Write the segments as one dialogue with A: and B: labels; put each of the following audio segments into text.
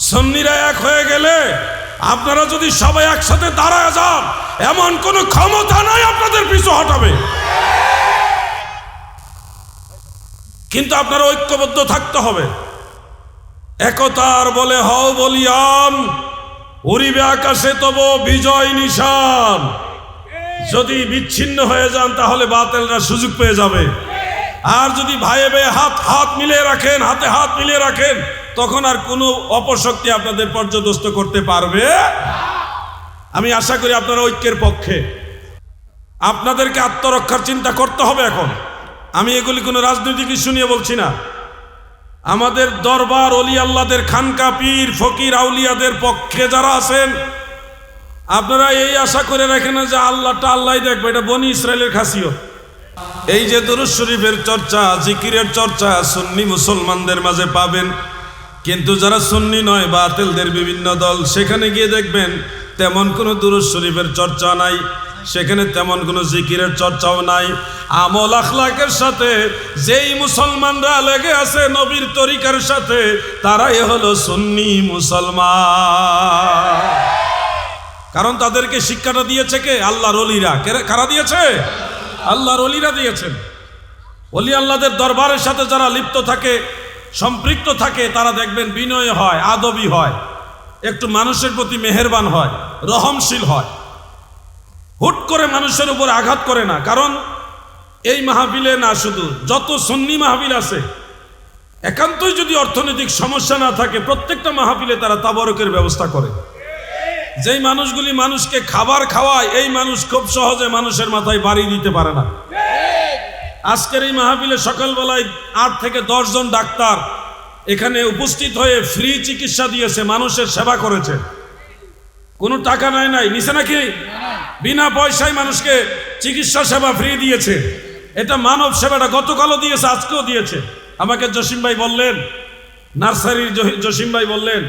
A: সুন্নিরা এক হয়ে গেলে আপনারা যদি সবাই একসাথে দাঁড়ায় যান, এমন কোনো ক্ষমতা নাই আপনাদের পিছু হটাবে। কিন্তু আপনারা ঐক্যবদ্ধ থাকতে হবে। একতার বলে হও বলিয়ান, উড়িবে আকাশে তব বিজয় নিশান। যদি বিচ্ছিন্ন হয়ে যান তাহলে বাতিলরা সুযোগ পেয়ে যাবে। আর যদি ভাইয়ে ভাইয়ে হাত মিলিয়ে রাখেন, হাতে হাত মিলিয়ে রাখেন, তখন আর কোনো অপশক্তি আপনাদের পর্যদস্ত করতে পারবে। আমি আশা করি আপনারা ঐক্যের পক্ষে। আপনাদেরকে আত্মরক্ষার চিন্তা করতে হবে। এখন আমি এগুলি কোনো রাজনৈতিক ইস্যু নিয়ে বলছি না। আমাদের দরবার অলি আল্লাহদের, খানকা পীর ফকির আউলিয়াদের পক্ষে যারা আছেন, আপনারা এই আশা করে রাখেন যে আল্লাহটা আল্লাহ দেখবে। এটা বনি ইসরায়েলের খাসিয়ত। এই যে দুরূদ শরীফের চর্চা, জিকিরের চর্চা সুন্নি মুসলমানদের মাঝে পাবেন, কিন্তু যারা সুন্নি নয়, বাতিলদের বিভিন্ন দল, সেখানে গিয়ে দেখবেন তেমন কোনো দুরূদ শরীফের চর্চা নাই, সেখানে তেমন কোনো জিকিরের চর্চাও নাই। আমল আখলাকের সাথে যেই মুসলমানরা লেগে আছে নবীর তরিকার সাথে, তারাই হলো সুন্নি মুসলমান। কারণ তাদেরকে শিক্ষাটা দিয়েছে কে? আল্লাহর ওলিরা। কারা দিয়েছে? আল্লাহর ওলিরা দিয়েছেন। ওলি আল্লাহদের দরবারের সাথে যারা লিপ্ত থাকে, সম্পৃক্ত থাকে, তারা দেখবেন বিনয় হয়, আদবী হয়, একটু মানুষের প্রতি মেহেরবান হয়, রহমশীল হয়, হুট করে মানুষের উপর আঘাত করে না। কারণ এই মাহফিলে না, শুধু যত সুন্নি মাহফিল আছে, একান্তই যদি অর্থনৈতিক সমস্যা না থাকে, প্রত্যেকটা মাহফিলে তারা তাবারুকের ব্যবস্থা করে। যেই মানুষগুলি মানুষকে খাবার খাওয়ায়, এই মানুষ খুব সহজে মানুষের মাথায় বাড়ি দিতে পারে না। আজকের এই মাহফিলে সকালবেলায় 8 থেকে 10 জন ডাক্তার এখানে উপস্থিত হয়ে ফ্রি চিকিৎসা দিয়েছে, মানুষের সেবা করেছে। কোনো টাকা নাই নিছে নাকি? বিনা পয়সায় মানুষকে চিকিৎসা সেবা ফ্রি দিয়েছে। এটা মানব সেবাটা গতকালও দিয়েছে, আজকেও দিয়েছে। আমাকে জসিম ভাই বললেন, নার্সারির জসিম ভাই বললেন,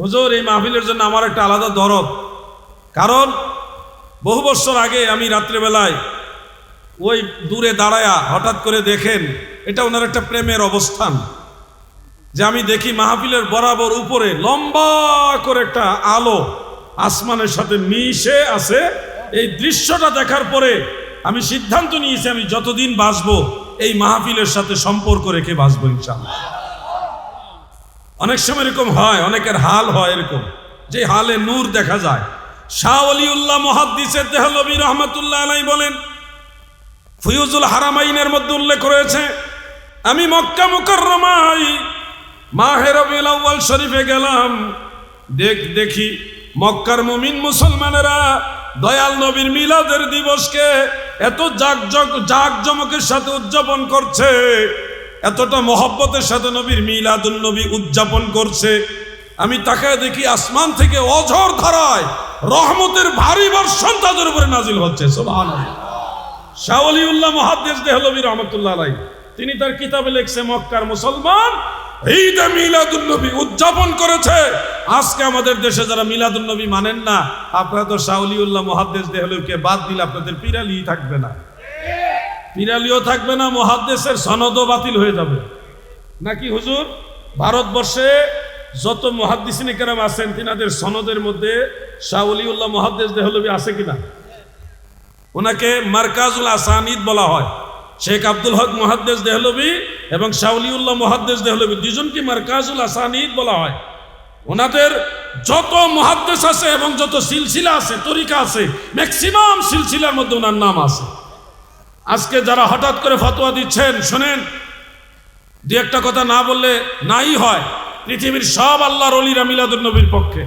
A: হুজুর এই মাহফিলের জন্য আমার একটা আলাদা দরদ। কারণ বহু বছর আগে আমি রাত্রেবেলায় ওই দূরে দাঁড়ায়া হঠাৎ করে দেখেন, এটা ওনার একটা প্রেমের অবস্থান, যে আমি দেখি মাহফিলের বরাবর উপরে লম্বা করে একটা আলো আসমানের সাথে মিশে আছে। এই দৃশ্যটা দেখার পরে আমি সিদ্ধান্ত নিয়েছি, আমি যতদিন বাঁচবো এই মাহফিলের সাথে সম্পর্ক রেখে বাঁচবো ইনশাআল্লাহ। অনেক সময় এরকম হয়, অনেকের হাল হয় এরকম, যে হালে নূর দেখা যায়। শাহ ওলিউল্লাহ মুহাদ্দিসে দেহলভী রহমাতুল্লাহ আলাইহি বলেন, ফুয়ুজুল হারামাইনের মধ্যে উল্লেখ করেছে, আমি মক্কা মুকাররমায় মাহে রবিউল আউয়াল শরীফে গেলাম, দেখি মক্কার মুমিন মুসলমানেরা দয়াল নবীর মিলাদের দিবসকে এত জাঁকজমকের সাথে উদযাপন করছে, এতটা মহব্বতের সাথে নবীর মিলাদুন নবী উদযাপন করছে। আমি তাকায় দেখি আসমান থেকে অঝর ধারায় রহমতের ভারী বর্ষণ তাদের উপরে নাজিল হচ্ছে। সুবহানাল্লাহ। শাহ ওলিউল্লাহ মুহাদ্দিস দেহলভী রহমাতুল্লাহ আলাইহি তিনি তার কিতাবে লিখছে, মক্কার মুসলমান ঈদে মিলাদুন নবী উদযাপন করেছে। আজকে আমাদের দেশে যারা মিলাদুন নবী মানেন না, আপনারা তো শাহ ওলিউল্লাহ মুহাদ্দিস দেহলভীকে বাদ দিলে আপনাদের পিরালি থাকবে না, পিরালিও থাকবে না, মুহাদ্দিসের সনদও বাতিল হয়ে যাবে নাকি হুজুর? ভারতবর্ষে যত মুহাদ্দিসিনে কেরাম আছেন, তিনাদের সনদের মধ্যে শাহ ওলিউল্লাহ মুহাদ্দিস দেহলভী আছে কিনা? ওনাকে মারকাজুল আসানিদ বলা হয়। শেখ আব্দুল হক মুহাদ্দিস দেহলভী এবং শাহ ওলিউল্লাহ মুহাদ্দিস দেহলভী দুজনকে মারকাজুল আসানিদ বলা হয়। ওনাদের যত মুহাদ্দিস আছে এবং যত সিলসিলা আছে, তরিকা আছে, ম্যাক্সিমাম সিলসিলার মধ্যে ওনার নাম আছে। আজকে যারা হঠাৎ করে ফতোয়া দিচ্ছেন, শোনেন, দু একটা কথা না বললে নাই হয়। পৃথিবীর সব আল্লাহর ওলিরা মিলাদুন নবীর পক্ষে।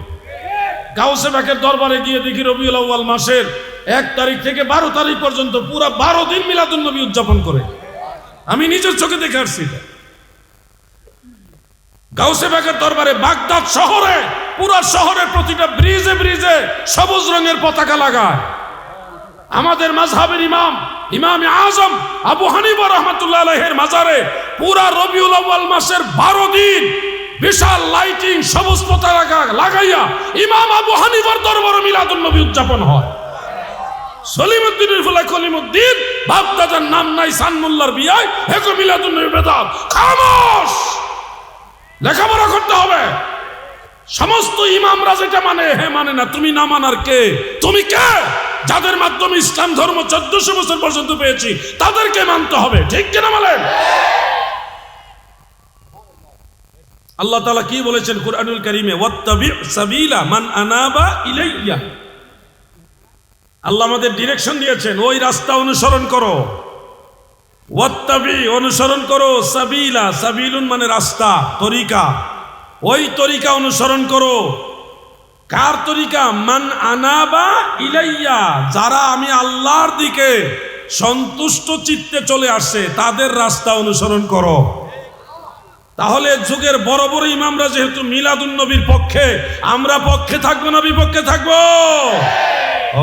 A: গাউসে পাকের দরবারে গিয়ে দেখি রবিউল আউয়াল মাসের 1 তারিখ থেকে 12 তারিখ পর্যন্ত পুরা 12 দিন মিলাদুন নবী উদযাপন করে। আমি নিজের চোখে দেখে আসছি। গাউসে পাকের দরবারে বাগদাদ শহরে, পুরা শহরের প্রতিটা ব্রিজে ব্রিজে সবুজ রঙের পতাকা লাগায়। আমাদের মাযহাবের ইমামে আজম আবু হানিফা রাহমাতুল্লাহ আলাইহির মাজারে পুরা রবিউল আউয়াল মাসের 12 দিন বিশাল লাইটিং সবুজ পতাকা লাগাইয়া ইমাম আবু হানিফার দরবারে মিলাদুন নবী উদযাপন হয়। সলিমউদ্দিনের ফুলা কলিমউদ্দিন বাগদাদের নাম নাই, সানমুল্লার বিয়ায় হেকো মিলাদুন নবী বেদাত। খামোশ, লেখাপড়া করতে হবে। সমস্ত ইমামরা যেটা মানে হে মানে না, তুমি না মানার কে? তুমি কে? যাদের মাধ্যমে ইসলাম ধর্ম 1400 বছর পর্যন্ত পেয়েছি তাদেরকে মানতে হবে, ঠিক কিনা বলেন? আল্লাহ তাআলা কি বলেছেন কুরআনুল কারীমে, ওয়াত্তাবি সাবিলা মান আনাবা ইলাইয়া। আল্লাহ আমাদের ডিরেকশন দিয়েছেন, ওই রাস্তা অনুসরণ করো। ওয়াত্তাবি অনুসরণ করো, সাবিলা, সাবিলুন মানে রাস্তা, তরিকা, ওই তরিকা অনুসরণ করো। কার তরিকা? মান আনাবা ইলাইয়া, যারা আমি আল্লাহর দিকে সন্তুষ্ট চিত্তে চলে আসছে তাদের রাস্তা অনুসরণ করো। তাহলে যুগের বড় বড় ইমামরা যেহেতু মিলাদুন নবীর পক্ষে, আমরা পক্ষে থাকবো না বিপক্ষে থাকবো?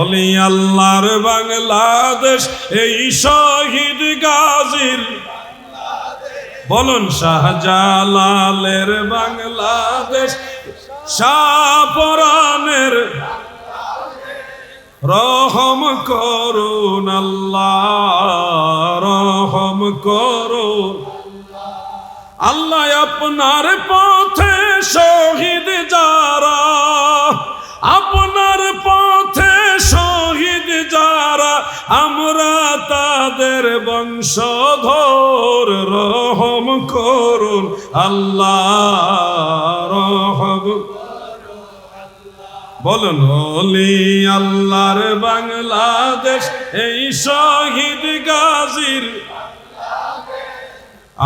A: ওলি আল্লাহর বাংলাদেশ এই শহীদ গাজীর, বলুন শাহজালালের বাংলাদেশ, শাহপরানের, রহম করুন আল্লাহ, রহম করুন আল্লাহ। আপনার পথে শহীদ যারা, আপনার পথে শহীদ যারা, আমরা তাদের বংশধর, রহম করুন আল্লাহ, রহম। বলুন ওলি আল্লাহর বাংলাদেশ এই শহীদ গাজীর,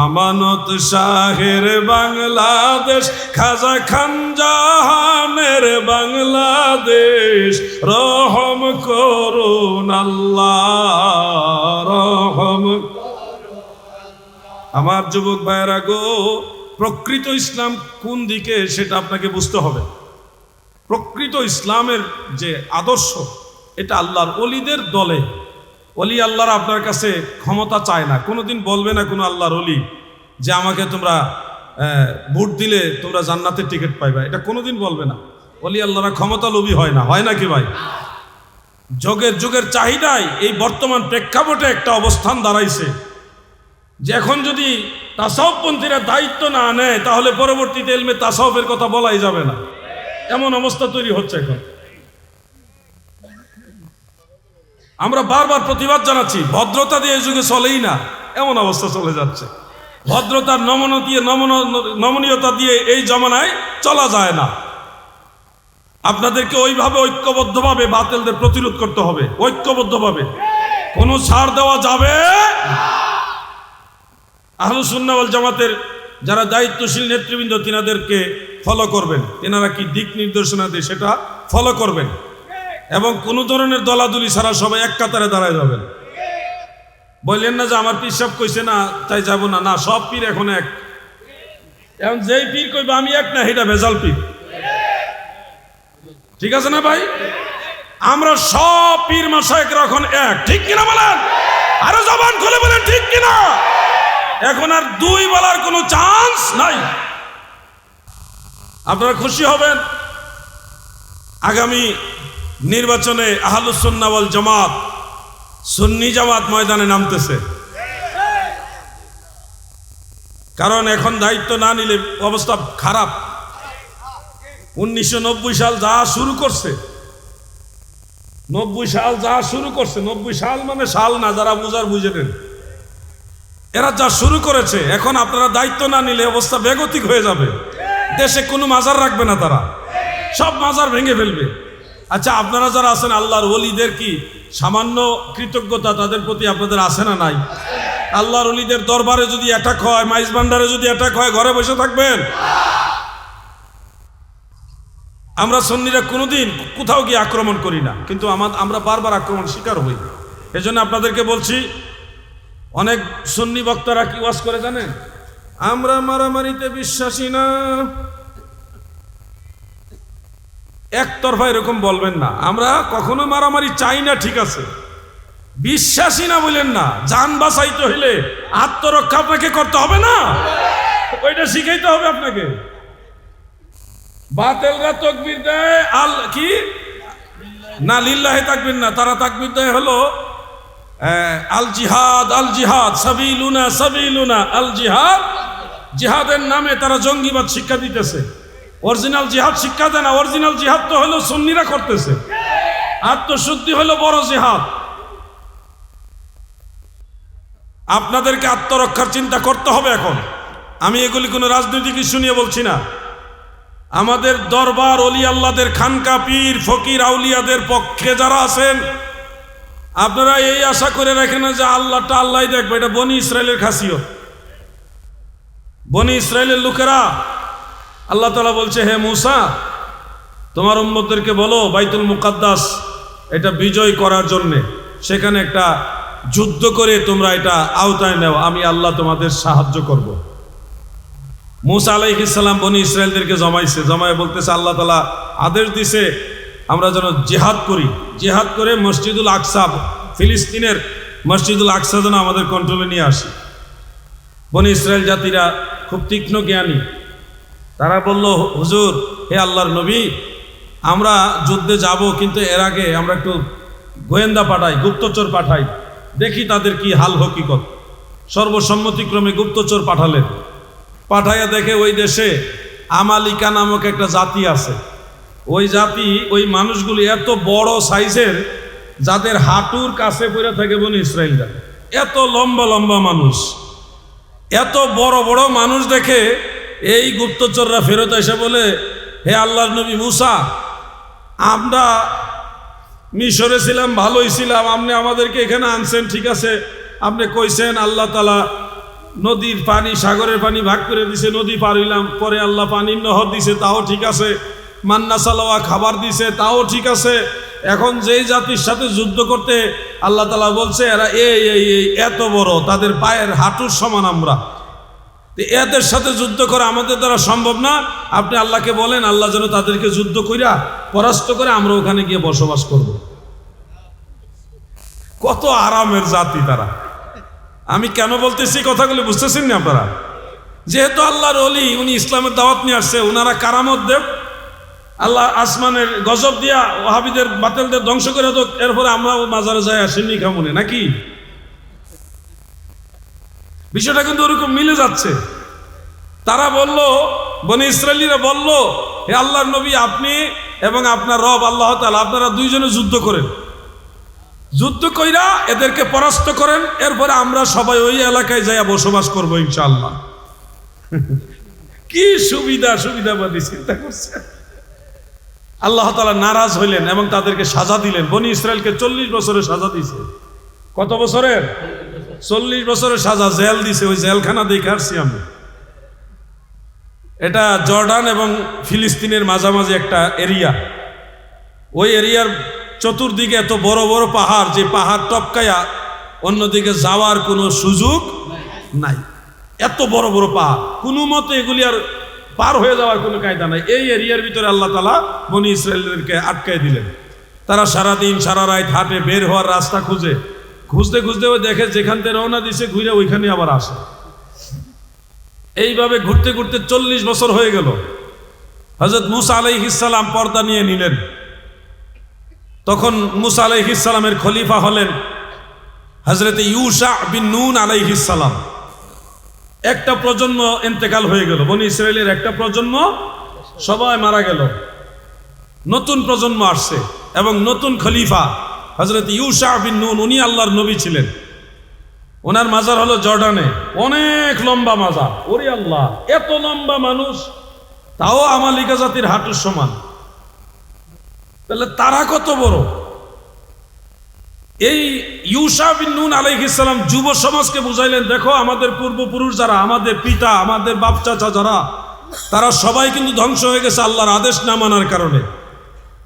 A: আমানত শাহের বাংলাদেশ, খাজা খান জাহানের বাংলাদেশ, রহম করুন আল্লাহ, রহম। আমার যুবক ভাইরা গো, প্রকৃত ইসলাম কোন দিকে সেটা আপনাকে বুঝতে হবে। প্রকৃত ইসলামের যে আদর্শ, এটা আল্লাহর ওলিদের দলে। ওলি আল্লাহর আপনার কাছে ক্ষমতা চায় না, কোনোদিন বলবে না কোনো আল্লাহর ওলি যে আমাকে তোমরা ভোট দিলে তোমরা জান্নাতের টিকিট পাইবা, এটা কোনোদিন বলবে না। ওলি আল্লাহরা ক্ষমতা লোভী হয় না, হয় নাকি ভাই? যুগের চাহিদায় এই বর্তমান প্রেক্ষাপটে একটা অবস্থান দাঁড়াইছে যে এখন যদি তাসাউফপন্থীরা দায়িত্ব না নেয় তাহলে পরবর্তীতে ইলমে তাসাউফের কথা বলাই যাবে না, এমন অবস্থা তৈরি হচ্ছে এখন। আমরা বারবার প্রতিবাদ জানাচ্ছি, ভদ্রতা দিয়ে এই যুগে চলেই না, এমন অবস্থা চলে যাচ্ছে। ভদ্রতার নমনীয়তা দিয়ে এই জমানায় চলা যায় না। আপনাদেরকে ওইভাবে ঐক্যবদ্ধভাবে বাতিলদের প্রতিরোধ করতে হবে, ঐক্যবদ্ধভাবে, কোনো ছাড় দেওয়া যাবে। আহলুস সুন্নাহ ওয়াল জামাতের যারা দায়িত্বশীল নেতৃবৃন্দ তিনাদেরকে ফলো করবেন, তিনারা কি দিক নির্দেশনা দেয় সেটা ফলো করবেন, এবং কোনো ধরনের দলাদলি ছাড়া সবাই এক কাতারে দাঁড়ায় যাবেন। বললেন না যে আমার পীর সাহেব কইছে না তাই যাব না, না, সব পীর এখন এক। এখন যেই পীর কইবে আমি এক না, এটা ভেজাল পীর, ঠিক আছে না ভাই? আমরা সব পীর মাশায়েখরা এখন এক, ঠিক কিনা বলেন? আরো জবান খুলে বলেন ঠিক কিনা? এখন আর দুই বলার কোনো চান্স নাই। আপনারা খুশি হবেন, আগামী নির্বাচনে আহলুস সুন্নাহ ওয়াল জামাত, সুন্নি জামাত ময়দানে নামতেছে। কারণ এখন দায়িত্ব না নিলে অবস্থা খারাপ। 1990 সাল যা শুরু করছে, 90 সাল যা শুরু করছে, 90 সাল মানে সাল না, যারা বুঝার বুঝে নেন, এরা যা শুরু করেছে, এখন আপনারা দায়িত্ব না নিলে অবস্থা বেগতিক হয়ে যাবে। দেশে কোনো মাজার রাখবে না, তারা সব মাজার ভেঙে ফেলবে। আচ্ছা, আপনারা যারা আছেন আল্লাহর ওলিদের কি সামান্য কৃতজ্ঞতা তাদের প্রতি আপনাদের আছে না নাই? আল্লাহর ওলিদের দরবারে যদি অ্যাটাক হয়, মাইজ ভান্ডারে যদি অ্যাটাক হয়, ঘরে বসে থাকবেন? আমরা সুন্নিরা কোনোদিন কোথাও গিয়ে আক্রমণ করি না, কিন্তু আমরা বারবার আক্রমণ শিকার হই। এজন্য আপনাদেরকে বলছি, অনেক সুন্নি বক্তারা কি ওয়াজ করে জানেন? আমরা মারামারিতে বিশ্বাসী না। একতরফা এরকম বলবেন না, আমরা কখনো মারামারি চাই না, ঠিক আছে, বিশ্বাসী না বলেন না। জান বাঁচাইতে হইলে আত্মরক্ষা আপনাকে করতে হবে না, ওইটা শিখাইতে হবে আপনাকে। বাতিলরা তাকবীর দেয় কি না, লিল্লাহি তাকবীর না, তারা তাকবীর দেয় হলো আল জিহাদ, আল জিহাদ, সাবিলুনা সাবিলুনা আল জিহাদ। জিহাদের নামে তারা জঙ্গিবাদ শিক্ষা দিতেছে। অরিজিনাল জিহাদ শিক্ষা দেয় না। অরিজিনাল জিহাদ তো হলো সুন্নিরা করতেছে। আত্মশুদ্ধি হলো বড় জিহাদ। আপনাদেরকে আত্মরক্ষার চিন্তা করতে হবে এখন। আমি এগুলি কোনো রাজনৈতিক ইস্যু নিয়ে বলছি না। আমাদের দরবার অলি আল্লাহদের খানকা পীর ফকির আউলিয়াদের পক্ষে যারা আছেন, আপনারা এই আশা করে রাখেন না যে আল্লাহটা আল্লাহ দেখবে। এটা বনি ইসরায়েলের খাসিয়ত। বনি ইসরায়েলের লোকেরা, আল্লাহ তাআলা বলছে, হে মূসা, তোমার উম্মতদেরকে বলো বাইতুল মুকাদ্দাস এটা বিজয় করার জন্যে সেখানে একটা যুদ্ধ করে তোমরা এটা আওতায় নাও, আমি আল্লাহ তোমাদের সাহায্য করব। মূসা আলাইহিস সালাম বনি ইসরায়েলদেরকে জমাইছে, জমায় বলতেছে আল্লাহ তাআলা আদেশ দিছে আমরা যেন জিহাদ করি, জিহাদ করে মসজিদুল আকসা, ফিলিস্তিনের মসজিদুল আকসা যেন আমাদের কন্ট্রোলে নিয়ে আসি। বনি ইসরায়েল জাতিরা খুব তীক্ষ্ণ জ্ঞানী, তারা বলল, হুজুর, হে আল্লাহর নবী, আমরা যুদ্ধে যাব, কিন্তু এর আগে আমরা একটু গোয়েন্দা পাঠাই, গুপ্তচর পাঠাই, দেখি তাদের কি হাল হকিকত। সর্বসম্মতিক্রমে গুপ্তচর পাঠালেন। পাঠাইয়া দেখে ওই দেশে আমালিকা নামক একটা জাতি আছে। ওই জাতি, ওই মানুষগুলি এত বড় সাইজের, যাদের হাঁটুর কাছে পড়ে থাকে বনি ইসরায়েলরা। এত লম্বা লম্বা মানুষ, এত বড় বড় মানুষ দেখে এই গুপ্তচররা ফেরত এসে বলে, হে আল্লাহর নবী মূসা, আমরা মিশরে ছিলাম, ভালোই ছিলাম, আপনি আমাদেরকে এখানে আনছেন, ঠিক আছে, আপনি কইছেন আল্লাহ তাআলা নদীর পানি সাগরের পানি ভাগ করে দিছে, নদী পার হইলাম, পরে আল্লাহ পানির নহর দিছে, তাও ঠিক আছে, মান্না সালাওয়া খাবার দিছে, তাও ঠিক আছে। এখন যেই জাতির সাথে যুদ্ধ করতে আল্লাহ তাআলা বলছে এরা এই এত বড়, তাদের পায়ের হাঁটুর সমান, আমরা এদের সাথে যুদ্ধ করা আমাদের দ্বারা সম্ভব না, আপনি আল্লাহকে বলেন আল্লাহ যেন তাদেরকে যুদ্ধ কইরা পরাস্ত করে আমরা ওখানে গিয়ে বসবাস করব। কত আরামের জাতি তারা। আমি কেন বলতেছি কথাগুলো বুঝতেছেন না আপনারা? যেহেতু আল্লাহর ওলি, উনি ইসলামের দাওয়াত নিয়ে আসছে, ওনারা কারামত দেব, আল্লাহ আসমানের গজব দিয়া ওহাবিদের বাতিলদের ধ্বংস করে তো, এরপরে আমরা মাজারে যাই আসেনি খামুনে নাকি? বিষয়টা কিন্তু ওরকম মিলে যাচ্ছে। তারা বলল, বনি ইসরায়েলিরা বলল, হে আল্লাহর নবী, আপনি এবং আপনার রব আল্লাহ তাআলা আপনারা দুইজনে যুদ্ধ করেন, যুদ্ধ কইরা এদেরকে পরাস্ত করেন, এরপরে আমরা সবাই ওই এলাকায় যাইয়া বসবাস করবো ইনশাআল্লাহ। কি সুবিধাবাদী চিন্তা করছে। আল্লাহ তাআলা নারাজ হইলেন এবং তাদেরকে সাজা দিলেন। বনি ইসরায়েলকে 40 বছরের সাজা দিছে। কত বছরের? 40 বছরের সাজা, জেল দিছে। ওই জেলখানা দেখে আসছি আমি। এটা জর্ডান এবং ফিলিস্তিনের মাঝামাঝি একটা এরিয়া। ওই এরিয়ার চতুর্দিকে এত বড় বড় পাহাড়, যে পাহাড় টপকায়া অন্যদিকে যাওয়ার কোনো সুযোগ নাই। এত বড় বড় পাহাড়, কোনো মতে এগুলি আর পার হয়ে যাওয়ার কোনো কায়দা নাই। এই এরিয়ার ভিতরে আল্লাহ তাআলা বনি ইসরায়েলদেরকে আটকায় দিলেন। তারা সারাদিন সারা রাত হাঁটে, বের হওয়ার রাস্তা খুঁজে, খুঁজতে খুঁজতে ওই দেখে যেখান থেকে রওনা দিছে ঘুরে ওইখানে আবার আসে। এইভাবে ঘুরতে ঘুরতে 40 বছর হয়ে গেল। হযরত মূসা আলাইহিস সালাম পর্দা নিয়ে নিলেন। তখন মূসা আলাইহিস সালামের খলিফা হলেন হযরত ইউশা বিন নুন আলাইহিস সালাম। একটা প্রজন্ম ইন্তেকাল হয়ে গেল, বনি ইসরায়েলের একটা প্রজন্ম সবাই মারা গেল। নতুন প্রজন্ম আসছে এবং নতুন খলিফা হযরত ইউশা বিন নুন, উনি আল্লাহর নবী ছিলেন। ওনার মাজার হলো জর্ডানে, অনেক লম্বা মাজার। ওরে আল্লাহ, এত লম্বা মানুষ, তাও আমালিকা জাতির হাঁটুর সমান। তাহলে তারা কত বড়! এই ইউশা বিন নুন আলাইহিস সালাম যুব সমাজকে বুঝাইলেন, দেখো আমাদের পূর্বপুরুষ যারা, আমাদের পিতা, আমাদের বাপ চাচা যারা, তারা সবাই কিন্তু ধ্বংস হয়ে গেছে আল্লাহর আদেশ না মানার কারণে।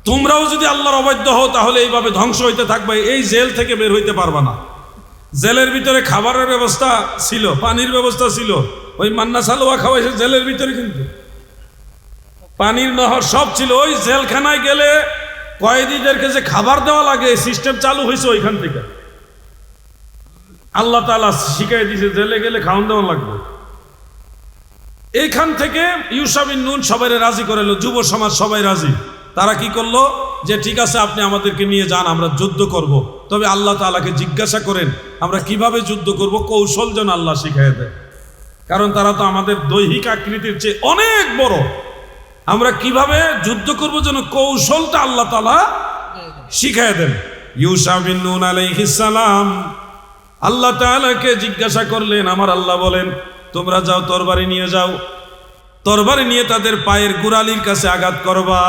A: তোমরাও যদি আল্লাহর অবাধ্য হও তাহলে এইভাবে ধ্বংস হইতে থাকবে, এই জেল থেকে বের হইতে পারবা না। জেলের ভিতরে খাবারের ব্যবস্থা ছিল, পানির ব্যবস্থা ছিল, ওই মান্না সালোয়া খাওয়াইছে জেলের ভিতরে, কিন্তু পানির নহর সব ছিল। ওই জেলখানায় গেলে কয়েদিদেরকে যে খাবার দেওয়া লাগে, সিস্টেম চালু হয়েছে ওইখান থেকে। আল্লাহ তাআলা শিখাই দিয়েছে জেলে গেলে খাওয়ান দেওয়া লাগবে। এইখান থেকে ইউশা বিন নুন সবাই রাজি করালো, যুব সমাজ সবাই রাজি। তারা কি করলো, যে ঠিক আছে আপনি আমাদেরকে নিয়ে যান, আমরা যুদ্ধ করব। তবে আল্লাহ তাআলাকে জিজ্ঞাসা করেন আমরা কিভাবে যুদ্ধ করব, কৌশল যেন আল্লাহ শিখাই দেয়। কারণ তারা তো আমাদের দৈহিক আকৃতির চেয়ে অনেক বড়, আমরা কিভাবে যুদ্ধ করব যেন কৌশলটা আল্লাহ তাআলা শিখায় দেন। ইউশা বিন নুন আলাইহিস সালাম আল্লাহ তাআলাকে জিজ্ঞাসা করলেন, আমার আল্লাহ বলেন তোমরা যাও তরবারি নিয়ে যাও, তরবারি নিয়ে তাদের পায়ের গোড়ালির কাছে আঘাত করবা।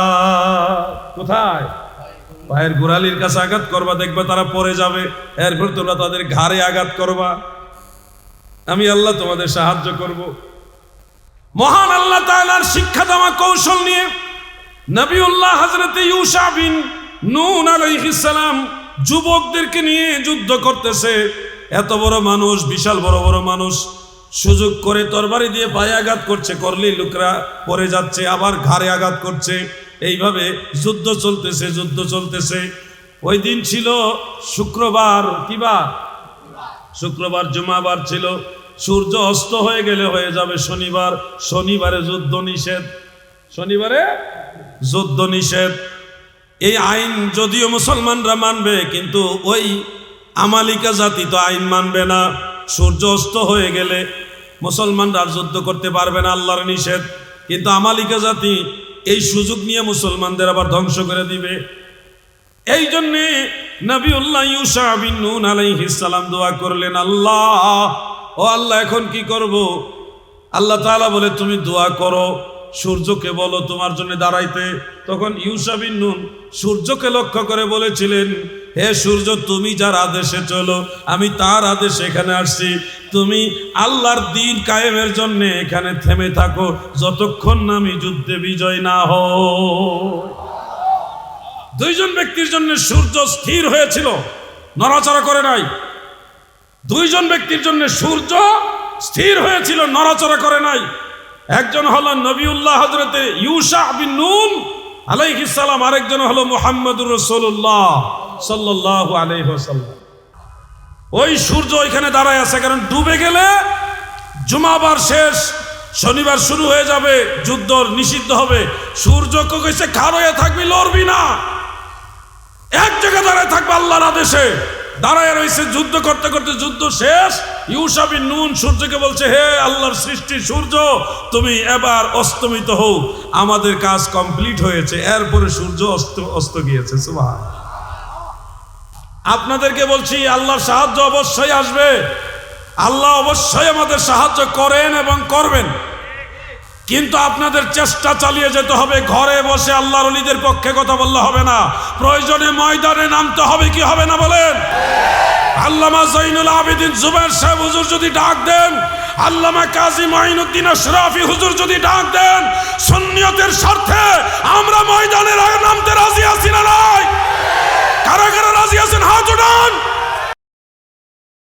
A: কোথায়? পায়ের গোড়ালির কাছে আঘাত করবা, দেখবা তারা পড়ে যাবে। এরপর তোমরা তাদের ঘাড়ে আঘাত করবা, আমি আল্লাহ তোমাদের সাহায্য করব। মহান আল্লাহ তাআলার শিক্ষা দেওয়া কৌশল নিয়ে নবিউল্লাহ হযরত ইউশা বিন নুন আলাইহিস সালাম যুবকদেরকে নিয়ে যুদ্ধ করতেছে। এত বড় মানুষ, বিশাল বড় বড় মানুষ, সুযোগ করে তরবারি দিয়ে পায়ে আঘাত করছে, করলেই লোকরা পড়ে যাচ্ছে, আবার ঘাড়ে আঘাত করছে। এইভাবে যুদ্ধ চলতেছে, যুদ্ধ চলতেছে। ওই দিন ছিল শুক্রবার, কি বার? শুক্রবার, জুমাবার ছিল। সূর্য অস্ত হয়ে গেলে হয়ে যাবে শনিবার। শনিবারে যুদ্ধ নিষেধ, শনিবারে যুদ্ধ নিষেধ। এই আইন যদিও মুসলমানরা মানবে, কিন্তু ওই আমালিকা জাতি তো আইন মানবে না। সূর্য অস্ত হয়ে গেলে মুসলমানরা আর যুদ্ধ করতে পারবে না, আল্লাহর নিষেধ। কিন্তু আমালিকা জাতি এই সুযোগ নিয়ে মুসলমানদের আবার ধ্বংস করে দিবে। এই জন্যে নবিউল্লাহ ইউশা বিন নুন আলাইহিস সালাম দোয়া করলেন, আল্লাহ, ও আল্লাহ, এখন কি করব? আল্লাহ তাআলা বলে তুমি দোয়া করো, সূর্যকে বলো তোমার জন্য দাঁড়াইতে। তখন ইউশা বিন নুন সূর্যকে লক্ষ্য করে বলেছিলেন, হে সূর্য, তুমি যার আদেশে চলো, আমি তার আদেশে এখানে আসছি। তুমি আল্লাহর দ্বীন কায়েমের জন্য এখানে থেমে থাকো, যতক্ষণ না আমি যুদ্ধে বিজয় না হই। দুইজন ব্যক্তির জন্য সূর্য স্থির হয়েছিল, নড়াচড়া করে নাই। দুইজন ব্যক্তির জন্য সূর্য স্থির হয়েছিল, নড়াচড়া করে নাই। একজন হলো নবিউল্লাহ হযরত ইউশা বিন নুন আলাইহিস সালাম, আরেকজন হলো মুহাম্মদুর রাসূলুল্লাহ সাল্লাল্লাহু আলাইহি ওয়াসাল্লাম। ওই সূর্য ওইখানে দাঁড়ায় আছে, কারণ ডুবে গেলে জুমাবার শেষ, শনিবার শুরু হয়ে যাবে, যুদ্ধ নিষিদ্ধ হবে। সূর্যকে কইছে খাড়া হয়ে থাকবি, লড়বি না, এক জায়গায় দাঁড়ায় থাকবে আল্লাহর আদেশে। দাঁড়ায় রয়েছে, যুদ্ধ করতে করতে যুদ্ধ শেষ। ইউশা বিন নুন সূর্যকে বলছে, হে আল্লাহর সৃষ্টি সূর্য, তুমি এবার অস্তমিত হও, আমাদের কাজ কমপ্লিট হয়েছে। এরপরে সূর্য অস্ত গিয়েছে। সুবহানাল্লাহ। আপনাদেরকে বলছি, আল্লাহর সাহায্য অবশ্যই আসবে। আল্লাহ অবশ্যই আমাদের সাহায্য করেন এবং করবেন, কিন্তু আপনাদের চেষ্টা চালিয়ে যেতে হবে। ঘরে বসে আল্লাহর ওলিদের পক্ষে কথা বললে হবে না, প্রয়োজনে ময়দানে নামতে হবে। কি হবে না বলেন? আল্লামা জৈনুল আবেদিন জুবায়ের সাহেব হুজুর যদি ডাক দেন, আল্লামা কাজী মাইনুদ্দিন আশরাফি হুজুর যদি ডাক দেন, সুন্নিয়তের স্বার্থে আমরা ময়দানে